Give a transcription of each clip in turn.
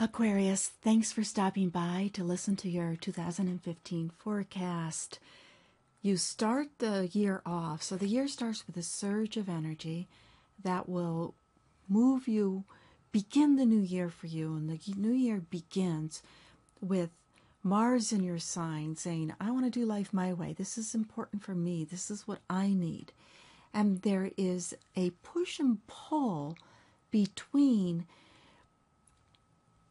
Aquarius, thanks for stopping by to listen to your 2015 forecast. You start the year off, so the year starts with a surge of energy that will move you, begin the new year for you. And the new year begins with Mars in your sign saying, I want to do life my way. This is important for me. This is what I need. And there is a push and pull between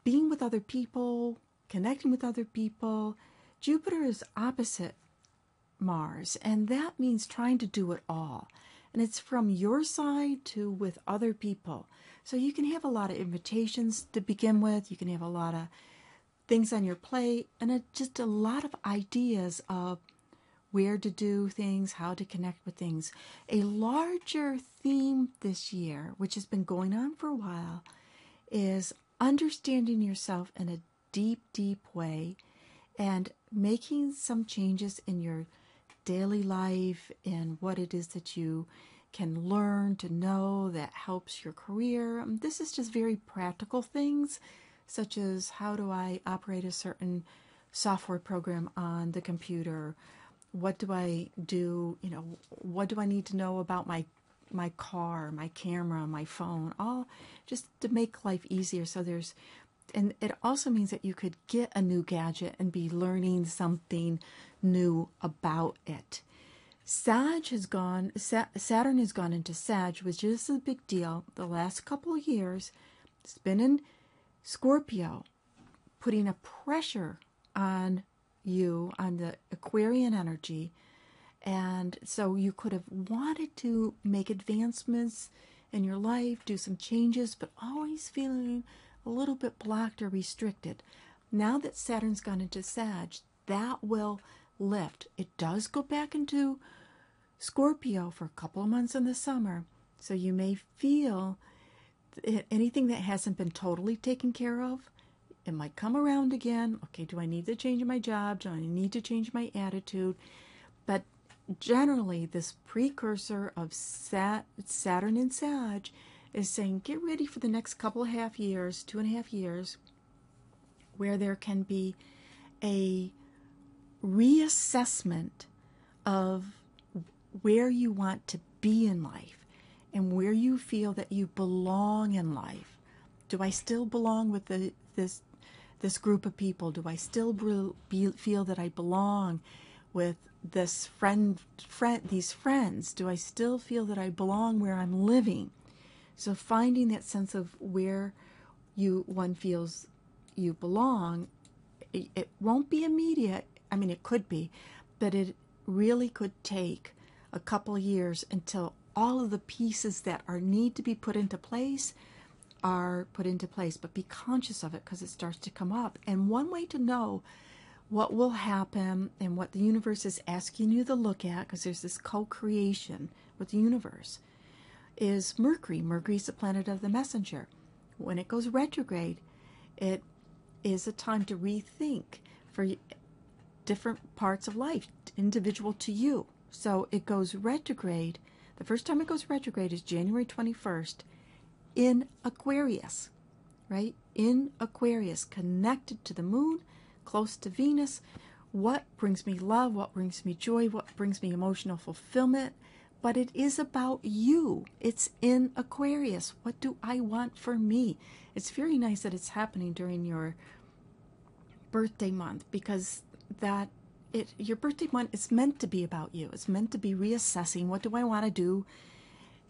being with other people, connecting with other people. Jupiter is opposite Mars, and that means trying to do it all. And it's from your side to with other people. So you can have a lot of invitations to begin with. You can have a lot of things on your plate, and just a lot of ideas of where to do things, how to connect with things. A larger theme this year, which has been going on for a while, is understanding yourself in a deep, deep way and making some changes in your daily life and what it is that you can learn to know that helps your career. This is just very practical things, such as how do I operate a certain software program on the computer? What do I do? What do I need to know about my car, my camera, my phone, all just to make life easier. And it also means that you could get a new gadget and be learning something new about it. Saturn has gone into Sag, which is a big deal. The last couple of years, it's been in Scorpio, putting a pressure on you, on the Aquarian energy. And so you could have wanted to make advancements in your life, do some changes, but always feeling a little bit blocked or restricted. Now that Saturn's gone into Sag, that will lift. It does go back into Scorpio for a couple of months in the summer. So you may feel anything that hasn't been totally taken care of, it might come around again. Okay, do I need to change my job? Do I need to change my attitude? But generally, this precursor of Saturn in Sag is saying, get ready for the next couple of half years, 2.5 years, where there can be a reassessment of where you want to be in life and where you feel that you belong in life. Do I still belong with this group of people? Do I still feel that I belong with these friends? Do I still feel that I belong where I'm living? So finding that sense of where one feels you belong, it won't be immediate. I mean, it could be, but it really could take a couple of years until all of the pieces that need to be put into place are put into place. But be conscious of it because it starts to come up. And one way to know what will happen and what the universe is asking you to look at, because there's this co-creation with the universe, is Mercury. Mercury is the planet of the messenger. When it goes retrograde, it is a time to rethink for different parts of life, individual to you. So it goes retrograde. The first time it goes retrograde is January 21st in Aquarius, right? In Aquarius, connected to the moon, close to Venus. What brings me love? What brings me joy? What brings me emotional fulfillment? But it is about you. It's in Aquarius. What do I want for me? It's very nice that it's happening during your birthday month, because your birthday month is meant to be about you. It's meant to be reassessing, what do I want to do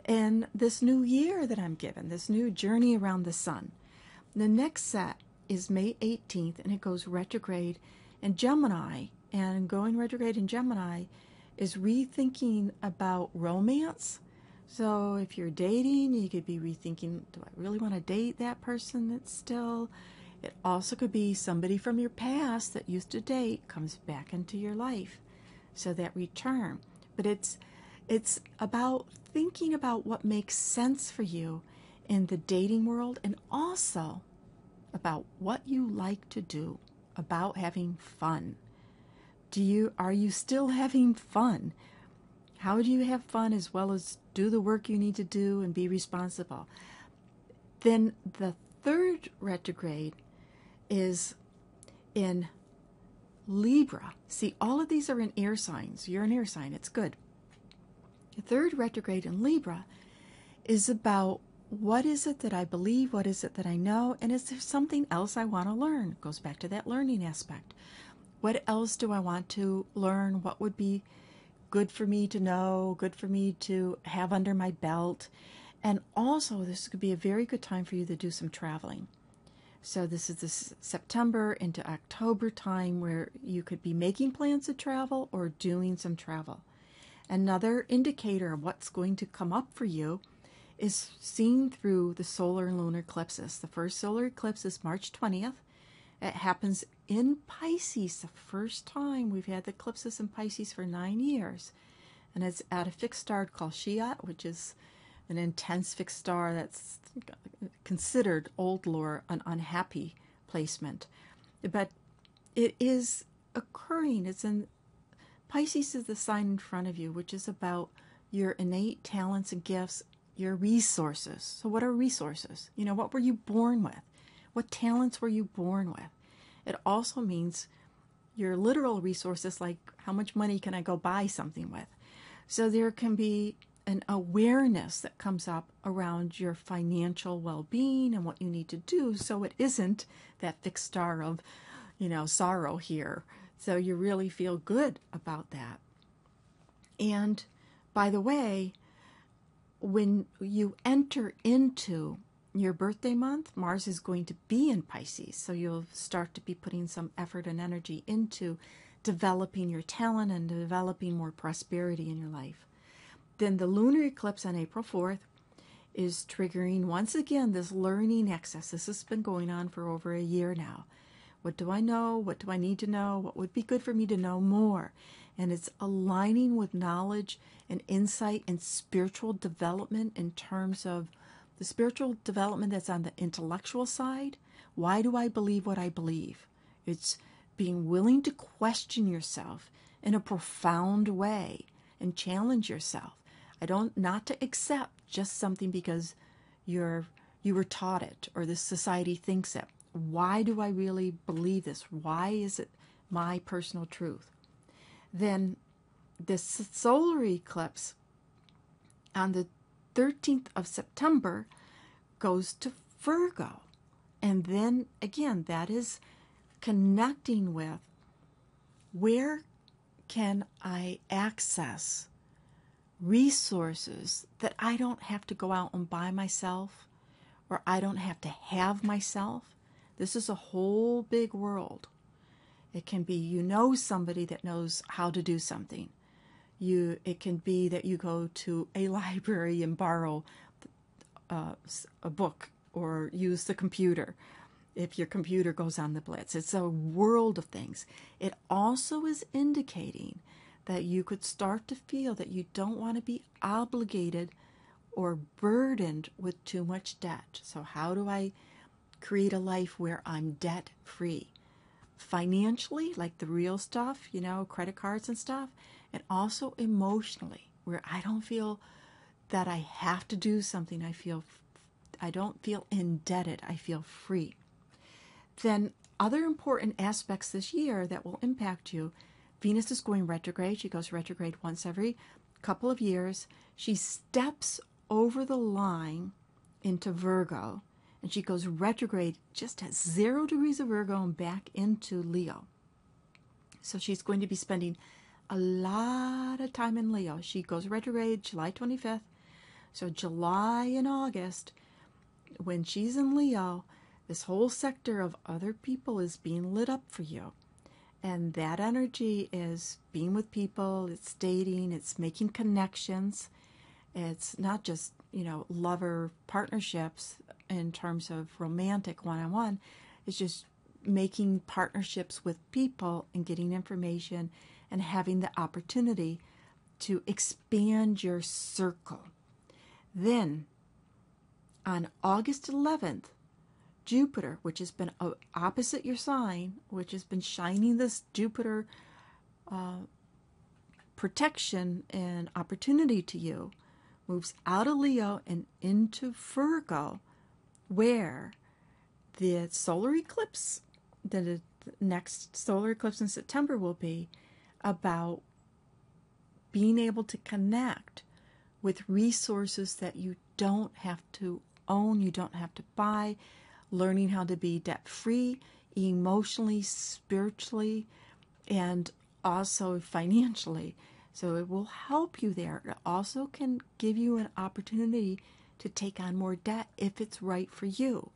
in this new year that I'm given, this new journey around the sun. The next set is May 18th, and it goes retrograde in Gemini. And going retrograde in Gemini is rethinking about romance. So if you're dating, you could be rethinking, do I really want to date that person that's still... It also could be somebody from your past that used to date comes back into your life. So that return. But it's about thinking about what makes sense for you in the dating world, and also about what you like to do, about having fun. Are you still having fun? How do you have fun as well as do the work you need to do and be responsible? Then the third retrograde is in Libra. See, all of these are in air signs. You're an air sign. It's good. The third retrograde in Libra is about what is it that I believe, what is it that I know, and is there something else I want to learn? It goes back to that learning aspect. What else do I want to learn? What would be good for me to know, good for me to have under my belt? And also, this could be a very good time for you to do some traveling. So this is this September into October time where you could be making plans to travel or doing some travel. Another indicator of what's going to come up for you is seen through the solar and lunar eclipses. The first solar eclipse is March 20th. It happens in Pisces, the first time we've had the eclipses in Pisces for 9 years. And it's at a fixed star called Shiat, which is an intense fixed star that's considered old lore an unhappy placement. But it is occurring. It's in Pisces is the sign in front of you, which is about your innate talents and gifts, your resources. So what are resources? You know, what were you born with? What talents were you born with? It also means your literal resources, like how much money can I go buy something with? So there can be an awareness that comes up around your financial well-being and what you need to do, so it isn't that fixed star of, sorrow here. So you really feel good about that. And by the way, when you enter into your birthday month, Mars is going to be in Pisces, so you'll start to be putting some effort and energy into developing your talent and developing more prosperity in your life. Then the lunar eclipse on April 4th is triggering once again this learning excess. This has been going on for over a year now. What do I know? What do I need to know? What would be good for me to know more? And it's aligning with knowledge and insight and spiritual development in terms of the spiritual development that's on the intellectual side. Why do I believe what I believe? It's being willing to question yourself in a profound way and challenge yourself. Not to accept just something because you were taught it or the society thinks it. Why do I really believe this? Why is it my personal truth? Then the solar eclipse on the 13th of September goes to Virgo. And then again, that is connecting with where can I access resources that I don't have to go out and buy myself, or I don't have to have myself. This is a whole big world. It can be somebody that knows how to do something. It can be that you go to a library and borrow a book or use the computer if your computer goes on the blitz. It's a world of things. It also is indicating that you could start to feel that you don't want to be obligated or burdened with too much debt. So how do I create a life where I'm debt free? Financially, like the real stuff, credit cards and stuff, and also emotionally, where I don't feel that I have to do something. I don't feel indebted. I feel free. Then other important aspects this year that will impact you. Venus is going retrograde. She goes retrograde once every couple of years. She steps over the line into Virgo, and she goes retrograde just at 0 degrees of Virgo and back into Leo. So she's going to be spending a lot of time in Leo. She goes retrograde July 25th. So July and August, when she's in Leo, this whole sector of other people is being lit up for you. And that energy is being with people, it's dating, it's making connections. It's not just, lover partnerships in terms of romantic one-on-one. It's just making partnerships with people and getting information and having the opportunity to expand your circle. Then, on August 11th, Jupiter, which has been opposite your sign, which has been shining this Jupiter protection and opportunity to you, moves out of Leo and into Virgo, where the solar eclipse the next solar eclipse in September will be about being able to connect with resources that you don't have to own, you don't have to buy, learning how to be debt-free, emotionally, spiritually, and also financially. So it will help you there. It also can give you an opportunity to take on more debt if it's right for you.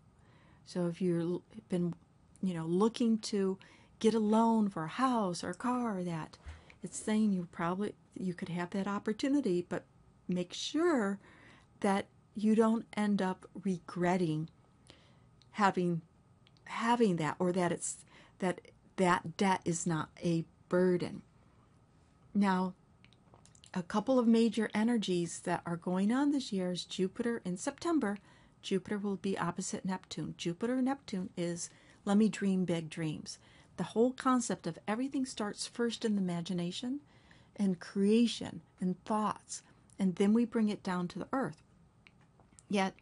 So if you've been, looking to get a loan for a house or a car, that it's saying you could have that opportunity, but make sure that you don't end up regretting having that, or that it's that debt is not a burden. Now, a couple of major energies that are going on this year is Jupiter in September. Jupiter will be opposite Neptune. Jupiter and Neptune is let me dream big dreams. The whole concept of everything starts first in the imagination and creation and thoughts, and then we bring it down to the earth. Yet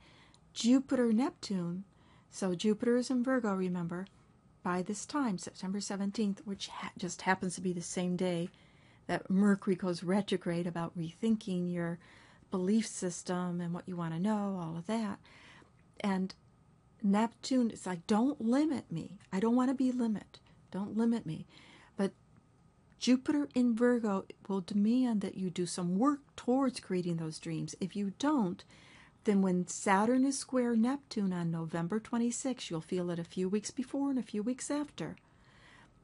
Jupiter, Neptune, so Jupiter is in Virgo, remember, by this time, September 17th, which just happens to be the same day that Mercury goes retrograde, about rethinking your belief system and what you want to know, all of that. And Neptune is like, don't limit me. I don't want to be limited. Don't limit me. But Jupiter in Virgo will demand that you do some work towards creating those dreams. If you don't, then when Saturn is square Neptune on November 26th, you'll feel it a few weeks before and a few weeks after,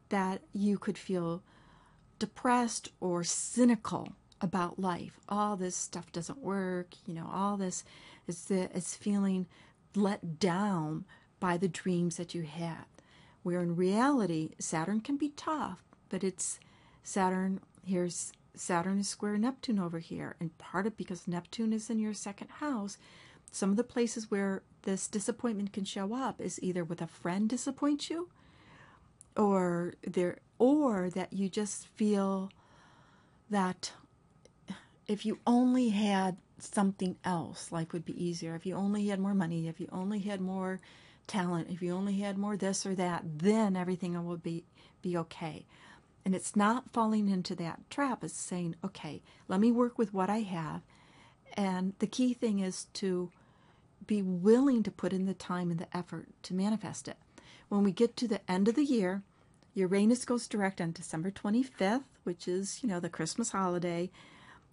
that you could feel depressed or cynical about life. All this stuff doesn't work, all this is feeling let down by the dreams that you had. Where in reality, Saturn can be tough, but it's Saturn, here's Saturn is square Neptune over here, and part of because Neptune is in your second house, some of the places where this disappointment can show up is either with a friend disappoints you, or that you just feel that if you only had something else, life would be easier. If you only had more money, if you only had more talent, if you only had more this or that, then everything would be okay. And it's not falling into that trap. It's saying, okay, let me work with what I have. And the key thing is to be willing to put in the time and the effort to manifest it. When we get to the end of the year, Uranus goes direct on December 25th, which is, the Christmas holiday.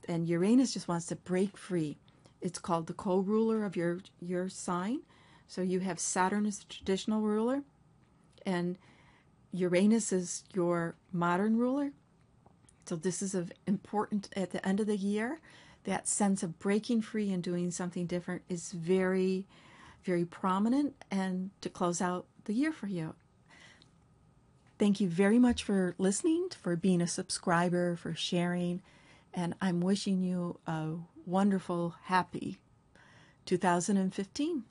And Uranus just wants to break free. It's called the co-ruler of your sign. So you have Saturn as the traditional ruler, and Uranus is your modern ruler. So this is important at the end of the year. That sense of breaking free and doing something different is very, very prominent, and to close out the year for you. Thank you very much for listening, for being a subscriber, for sharing, and I'm wishing you a wonderful, happy 2015.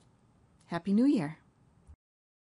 Happy New Year.